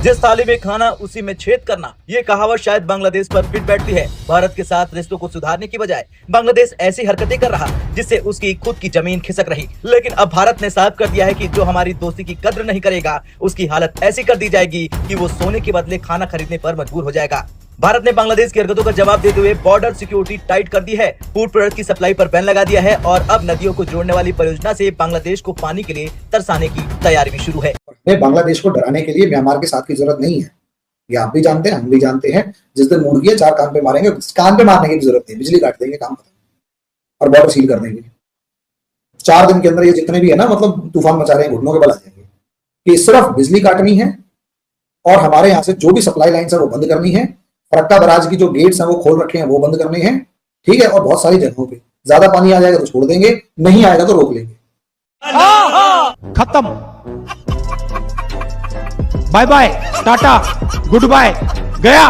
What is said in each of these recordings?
जिस थाली में खाना उसी में छेद करना, ये कहावत शायद बांग्लादेश पर फिट बैठती है। भारत के साथ रिश्तों को सुधारने की बजाय बांग्लादेश ऐसी हरकतें कर रहा जिससे उसकी खुद की जमीन खिसक रही। लेकिन अब भारत ने साफ कर दिया है कि जो हमारी दोस्ती की कद्र नहीं करेगा उसकी हालत ऐसी कर दी जाएगी कि वो सोने के बदले खाना खरीदने पर मजबूर हो जाएगा। भारत ने बांग्लादेश की हरकतों का जवाब देते हुए बॉर्डर सिक्योरिटी टाइट कर दी है, फूड प्रोडक्ट की सप्लाई पर बैन लगा दिया है और अब नदियों को जोड़ने वाली परियोजना से बांग्लादेश को पानी के लिए तरसाने की तैयारी भी शुरू है। बांग्लादेश को डराने के लिए म्यांमार के साथ की जरूरत नहीं है, ये आप भी जानते हैं, हम भी जानते हैं। जिस दिन मूड किया 4 कान पे मारेंगे, कान पे मारने की भी जरूरत नहीं, बिजली काट देंगे, काम खत्म और बॉर्डर सील कर देंगे। 4 दिन के अंदर ये जितने भी है ना, मतलब तूफान मचा रहे हैं, घुटनों के बल आ जाएंगे कि सिर्फ बिजली काटनी है और हमारे यहाँ से जो भी सप्लाई लाइन है वो बंद करनी है। फरक्का बराज की जो गेट्स हैं वो खोल रखे हैं, वो बंद करने हैं, ठीक है। और बहुत सारी जगहों पे ज्यादा पानी आ जाएगा तो छोड़ देंगे, नहीं आएगा तो रोक लेंगे। खत्म, bye bye, tata, good bye, गया।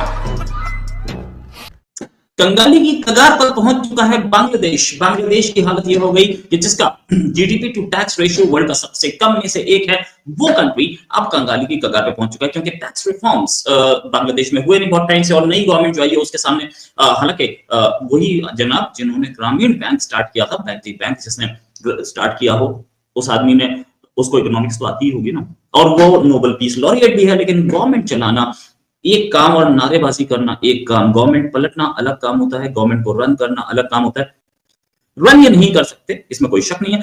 कंगाली की कगार पर पहुंच चुका है बांग्लादेश। बांग्लादेश की हालत यह हो गई कि जिसका GDP to tax ratio world का सबसे कम में से एक है, वो कंट्री अब कंगाली की कगार पर पहुंच चुका है, क्योंकि टैक्स रिफॉर्म्स बांग्लादेश में हुए नहीं बहुत टाइम से और नई गवर्नमेंट जो आई है उसके सामने हालांकि वही जनाब जिन्होंने ग्रामीण बैंक स्टार्ट किया था, बैंक जिसने स्टार्ट किया हो उस आदमी ने, उसको इकोनॉमिक्स तो आती ही होगी ना, और वो नोबेल पीस लॉरिएट भी है। लेकिन गवर्नमेंट चलाना एक काम और नारेबाजी करना एक काम, गवर्नमेंट पलटना अलग काम होता है, गवर्नमेंट को रन करना अलग काम होता है। रन ये नहीं कर सकते, इसमें कोई शक नहीं है।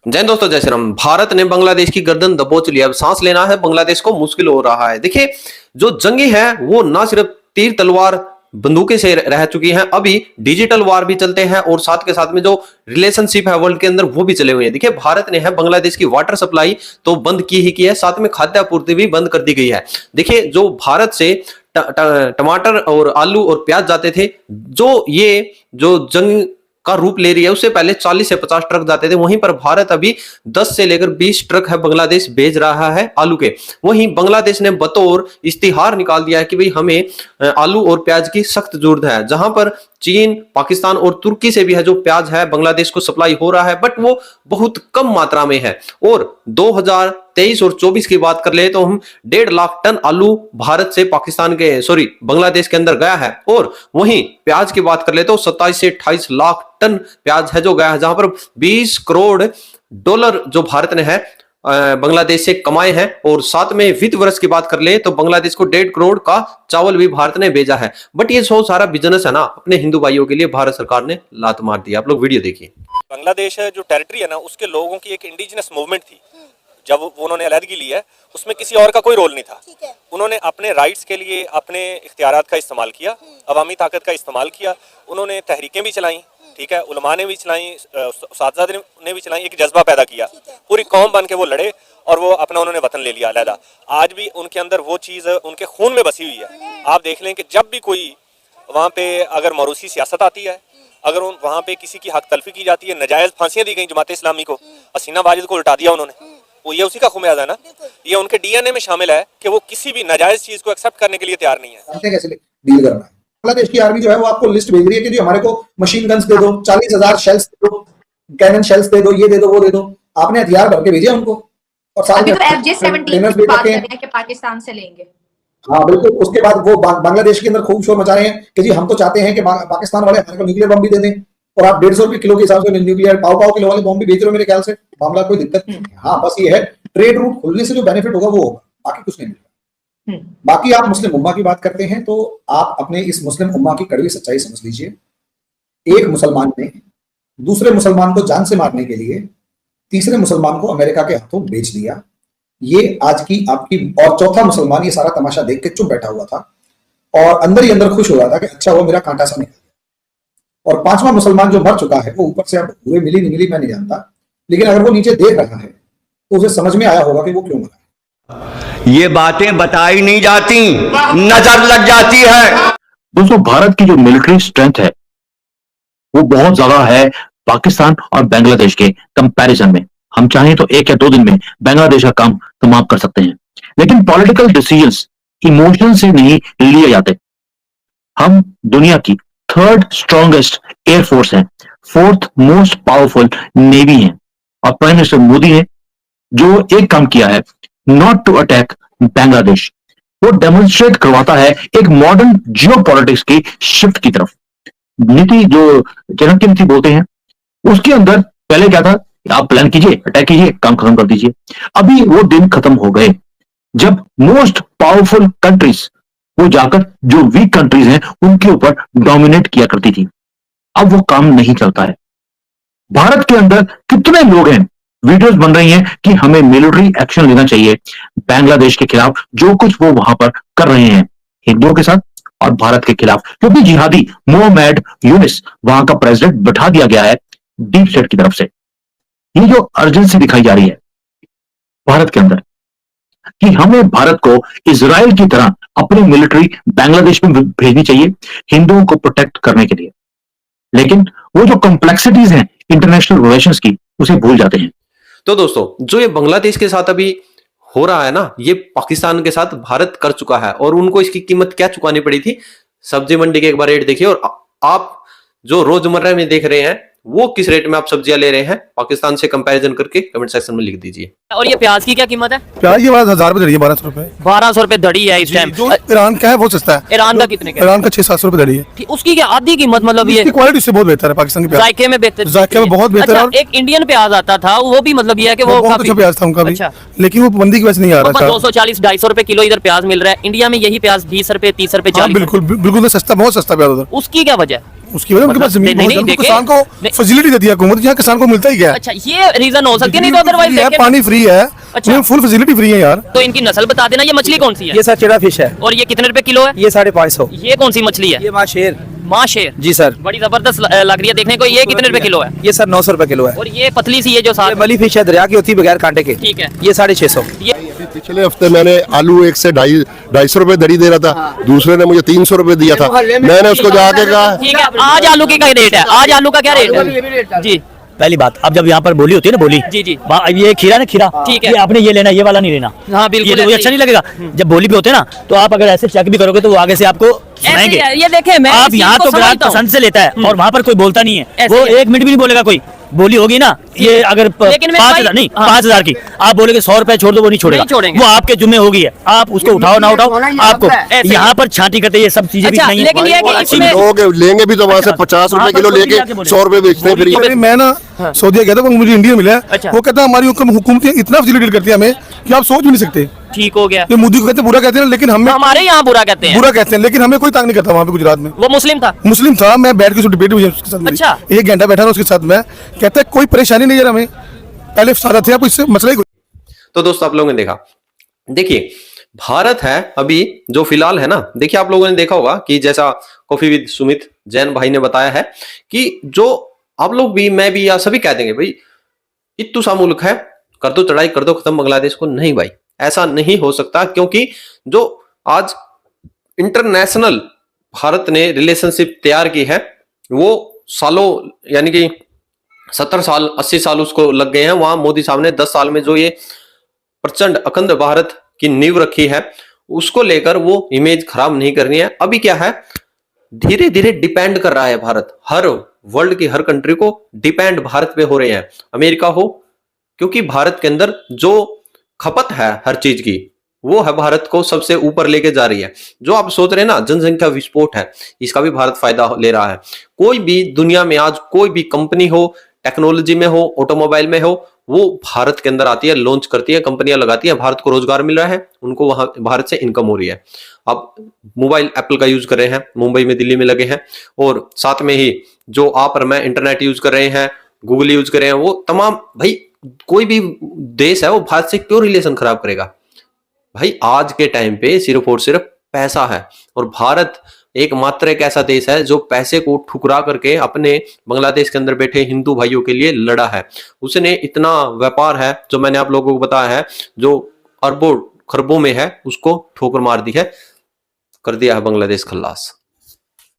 जय दोस्तों, जय श्री राम। भारत ने बांग्लादेश की गर्दन दबोच लिया, अब सांस लेना है बांग्लादेश को मुश्किल हो रहा है। देखिए, जो जंगे हैं वो ना सिर्फ तीर तलवार बंदूकें से रह चुकी हैं, अभी डिजिटल वार भी चलते हैं और साथ के साथ में जो रिलेशनशिप है वर्ल्ड के अंदर वो भी चले हुए हैं। देखिए, भारत ने है बांग्लादेश की वाटर सप्लाई तो बंद की ही की है, साथ में खाद्य आपूर्ति भी बंद कर दी गई है। देखिए, जो भारत से टमाटर और आलू और प्याज जाते थे, जो जंग का रूप ले रही है, उससे पहले 40 से 50 ट्रक जाते थे, वहीं पर भारत अभी 10 से लेकर 20 ट्रक है बांग्लादेश भेज रहा है आलू के। वहीं बांग्लादेश ने बतौर इश्तिहार निकाल दिया है कि भाई हमें आलू और प्याज की सख्त जरूरत है, जहां पर चीन, पाकिस्तान और तुर्की से भी है जो प्याज है बांग्लादेश को सप्लाई हो रहा है, बट वो बहुत कम मात्रा में है। और 2023 और 24 की बात कर ले तो हम 1.5 लाख टन आलू भारत से बांग्लादेश के अंदर गया है। और वहीं प्याज की बात कर ले तो 27 से 28 लाख टन प्याज है जो गया है, जहां पर 20 करोड़ डॉलर जो भारत ने है बांग्लादेश से कमाए हैं। और साथ में वित्त वर्ष की बात कर ले तो बांग्लादेश को 1.5 करोड़ का चावल भी भारत ने भेजा है। बट ये सारा बिजनेस है ना, अपने हिंदू भाइयों के लिए भारत सरकार ने लात मार दी। आप लोग वीडियो देखिए। बांग्लादेश जो टेरिटरी है ना, उसके लोगों की एक इंडिजिनस मूवमेंट थी। जब उन्होंने अलहदगी ली है उसमें किसी और का कोई रोल नहीं था। उन्होंने अपने राइट्स के लिए अपने इख्तियारात का इस्तेमाल किया, अवामी ताकत का इस्तेमाल किया। उन्होंने तहरीकें भी चलाई, ठीक है, उलमा ने भी चलाई, उस्ताद ने भी चलाई, एक जज्बा पैदा किया, पूरी कौम बन के वो लड़े और वो अपना उन्होंने वतन ले लिया अलहदा। आज भी उनके अंदर वो चीज़ उनके खून में बसी हुई है। आप देख लें कि जब भी कोई वहाँ पे अगर मरूसी सियासत आती है, अगर वहाँ पे किसी की हक तलफी की जाती है, नजायज़ फांसियाँ दी गई जमात इस्लामी को, हसीना वाजिद को उल्टा दिया उन्होंने, वो ये उसी का खुमियाजा है ना। ये उनके डीएनए में शामिल है कि वो किसी भी नाजायज चीज को एक्सेप्ट करने के लिए तैयार नहीं है। कैसे डील करना है। बांग्लादेश की आर्मी जो है वो आपको लिस्ट भेज रही है कि जो हमारे को मशीन गन्स दे दो, 40,000 शेल्स दे दो, कैनन शेल्स दे दो, ये दे दो, वो दे दो। आपने हथियार भर के भेजे उनको और साथ में FJ-17 की बात कर रहे हैं कि पाकिस्तान से लेंगे। हाँ बिल्कुल। उसके बाद वो बांग्लादेश के अंदर खूब शोर मचा रहे हैं कि जी हम तो चाहते हैं कि पाकिस्तान वाले हमारे को न्यूक्लियर बम भी दे दें, और आप 150 रुपए किलो के हिसाब से न्यूक्लियर पाव किलो वाले बम भी बेच रहे हो। मेरे ख्याल से मामला कोई दिक्कत नहीं है। हाँ, बस ये है ट्रेड रूट खुलने से जो बेनिफिट होगा वो होगा, बाकी कुछ नहीं मिलेगा। बाकी आप मुस्लिम उम्मा की बात करते हैं तो आप अपने इस मुस्लिम उम्मा की कड़वी सच्चाई समझ लीजिए। एक मुसलमान ने दूसरे मुसलमान को जान से मारने के लिए तीसरे मुसलमान को अमेरिका के हाथों बेच दिया। ये आज की आपकी, और चौथा मुसलमान ये सारा तमाशा देख के चुप बैठा हुआ था और अंदर ही अंदर खुश हो रहा था कि अच्छा वो मेरा कांटा सा निकल गया। और 5वां मुसलमान जो मर चुका है वो ऊपर से अब हुए मिली नहीं मिली मैं नहीं जानता, लेकिन अगर वो नीचे देख रहा है तो उसे समझ में आया होगा कि वो क्यों मरा। ये बातें बताई नहीं जाती, नजर लग जाती है। दोस्तों, भारत की जो मिलिट्री स्ट्रेंथ है वो बहुत ज्यादा है पाकिस्तान और बांग्लादेश के कंपैरिजन में। हम चाहें तो 1 या 2 दिन में बांग्लादेश का काम तमाम कर सकते हैं, लेकिन पॉलिटिकल डिसीजंस इमोशन से नहीं लिए जाते। हम दुनिया की 3rd स्ट्रॉन्गेस्ट एयरफोर्स है, 4th मोस्ट पावरफुल नेवी है, और प्राइम मिनिस्टर मोदी ने जो एक काम किया है नॉट टू अटैक बांग्लादेश। वो डेमोन्स्ट्रेट करवाता है एक मॉडर्न जियो पॉलिटिक्स की शिफ्ट की तरफ। नीति जो चाणक्य नीति बोलते हैं, उसके अंदर पहले क्या था, आप प्लान कीजिए, अटैक कीजिए, काम खत्म कर दीजिए। अभी वो दिन खत्म हो गए जब मोस्ट पावरफुल कंट्रीज वो जाकर जो वीक कंट्रीज हैं उनके ऊपर डोमिनेट किया करती थी। अब वो काम नहीं चलता है। भारत के अंदर कितने लोग हैं, वीडियोस बन रही हैं कि हमें मिलिट्री एक्शन लेना चाहिए बांग्लादेश के खिलाफ, जो कुछ वो वहां पर कर रहे हैं हिंदुओं के साथ और भारत के खिलाफ, क्योंकि जिहादी मोहम्मद यूनिस वहां का प्रेसिडेंट बैठा दिया गया है डीप स्टेट की तरफ से। ये जो अर्जेंसी दिखाई जा रही है भारत के अंदर कि हमें भारत को इजराइल की तरह अपनी मिलिट्री बांग्लादेश में भेजनी चाहिए हिंदुओं को प्रोटेक्ट करने के लिए, लेकिन वो जो कॉम्प्लेक्सिटीज हैं इंटरनेशनल रिलेशंस की, उसे भूल जाते हैं। तो दोस्तों, जो ये बांग्लादेश के साथ अभी हो रहा है ना, ये पाकिस्तान के साथ भारत कर चुका है और उनको इसकी कीमत क्या चुकानी पड़ी थी। सब्जी मंडी के एक बार रेट देखिए और आप जो रोजमर्रा में देख रहे हैं वो किस रेट में आप सब्जियां ले रहे हैं, पाकिस्तान से कंपैरिजन करके कमेंट सेक्शन में लिख दीजिए। और ये प्याज की क्या कीमत है? प्याज की बात 1000 रुपए धड़ी है, 1200 रुपए। 1200 रुपए धड़ी है इस टाइम। जो ईरान का है वो सस्ता है। ईरान का कितने का? ईरान का 600-700 रुपए धड़ी है। उसकी क्या आधी कीमत, मतलब ये क्वालिटी से बहुत बेहतर है पाकिस्तान की प्याज, जायके में बेहतर, जायके में बहुत बेहतर है। अच्छा, एक इंडियन प्याज आता था वो भी मतलब ये है कि वो बहुत अच्छा प्याज था उनका भी, लेकिन वो बंदी की वजह से नहीं आ रहा था। 240-250 रुपए किलो इधर प्याज मिल रहा है, इंडिया में यही प्याज 20 रुपए 30 रुपए 40। बिल्कुल बिल्कुल सस्ता, बहुत सस्ता प्याज उधर। उसकी क्या वजह? उसकी वजह उनके पास जमीन बहुत है, किसान को फैसिलिटी देती है हुकूमत, यहाँ किसान को मिलता ही क्या है। अच्छा, ये रीजन हो सकती है, नहीं तो अदरवाइज पानी फ्री है, अच्छा फुल फैसिलिटी फ्री है यार। तो इनकी नस्ल बता देना, ये मछली कौन सी है? ये सर चेड़ा फिश है। और ये कितने रुपए किलो है? ये 550। ये कौन सी मछली है? ये माँ शेर। माँ शेर जी सर, बड़ी जबरदस्त लग रही है देखने को। ये कितने रुपए किलो है? ये सर 900 रुपए किलो है। और ये पतली सी, ये जो साथ मली फिश है, दरिया की होती है, बगैर कांटे के। ठीक है, ये 650। पिछले हफ्ते मैंने आलू 1 से 250 रुपए दरी दे रहा था, दूसरे ने मुझे 300 रुपए दिया था। मैंने उसको जाके कहा, ठीक है, आज आलू की क्या रेट है? आज आलू का क्या रेट है जी? पहली बात, अब जब यहाँ पर बोली होती है ना, बोली जी जी, ये खीरा ना, खीरा, ठीक है, ये आपने ये लेना, ये वाला नहीं लेना। हाँ बिल्कुल, ये तो अच्छा नहीं लगेगा। जब बोली पे होते ना, तो आप अगर ऐसे चेक भी करोगे तो वो आगे से आपको सुनाएंगे। ये देखे, मैं आप यहाँ तो ग्राहक पसंद से लेता है और वहाँ पर कोई बोलता नहीं है, वो 1 मिनट भी नहीं बोलेगा। कोई बोली होगी ना, ये अगर 5000 नहीं 5000 की, आप बोलेगे 100 रुपए छोड़ दो, वो नहीं छोड़ेगा, वो आपके जुम्मे होगी है। आप उसको उठाओ ना उठाओ, आपको यहाँ पर छांटी करते ये सब चीजें भी नहीं है। लोग लेंगे भी तो वहाँ से 50 रुपए किलो लेके 100 रुपए बेचते हैं। फिर मैं ना सऊदीया गया था, मुझे इंडिया मिला, वो कहता है हमारी हुकूमतें इतना फैसिलिटेट करती है हमें कि आप सोच भी नहीं सकते। ठीक हो गया। ये मोदी को कहते हैं, बुरा कहते हैं, लेकिन हमारे यहाँ बुरा कहते हैं, लेकिन हमें कोई तंग नहीं करता। वहाँ पे गुजरात में वो मुस्लिम था, मैं बैठ के डिबेट हुई उसके साथ। अच्छा, 1 घंटा बैठा ना उसके साथ, मैं कहता है कोई परेशानी नहीं है हमें, पहले सारा थे, आपको इससे मसला ही। तो दोस्तों, आप लोगों ने देखा, देखिए भारत है अभी जो फिलहाल है ना, देखिए आप लोगों ने देखा होगा कि जैसा कॉफी विद सुमित जैन भाई ने बताया है कि जो आप लोग भी, मैं भी, या सभी कह देंगे भाई इत्तू सा मुल्क है, कर दो चढ़ाई, कर दो खत्म बांग्लादेश को। नहीं भाई, ऐसा नहीं हो सकता, क्योंकि जो आज इंटरनेशनल भारत ने रिलेशनशिप तैयार की है वो सालों, यानी कि 70 साल 80 साल उसको लग गए हैं। वहां मोदी साहब ने 10 साल में जो ये प्रचंड अखंड भारत की नींव रखी है, उसको लेकर वो इमेज खराब नहीं करनी है। अभी क्या है, धीरे धीरे डिपेंड कर रहा है भारत, हर वर्ल्ड की हर कंट्री को डिपेंड भारत पे हो रहे हैं, अमेरिका हो, क्योंकि भारत के अंदर जो खपत है हर चीज की, वो है भारत को सबसे ऊपर लेके जा रही है। जो आप सोच रहे हैं ना, जनसंख्या विस्फोट है, इसका भी भारत फायदा ले रहा है। कोई भी दुनिया में आज कोई भी कंपनी हो, टेक्नोलॉजी में हो, ऑटोमोबाइल में हो, वो भारत के अंदर आती है, लॉन्च करती है, कंपनियां लगाती है, भारत को रोजगार मिल रहा है, उनको वहां भारत से इनकम हो रही है। अब मोबाइल एप्पल का यूज कर रहे हैं, मुंबई में, दिल्ली में लगे हैं, और साथ में ही जो आप और मैं इंटरनेट यूज कर रहे हैं, गूगल यूज कर रहे हैं, वो तमाम भाई कोई भी देश है वो भारत से क्यों रिलेशन खराब करेगा भाई? आज के टाइम पे सिर्फ और सिर्फ पैसा है, और भारत एकमात्र एक ऐसा देश है जो पैसे को ठुकरा करके अपने बांग्लादेश के अंदर बैठे हिंदू भाइयों के लिए लड़ा है। उसने इतना व्यापार है जो मैंने आप लोगों को बताया है, जो अरबों खरबों में है, उसको ठोकर मार दी है, कर दिया है बांग्लादेश खल्लास।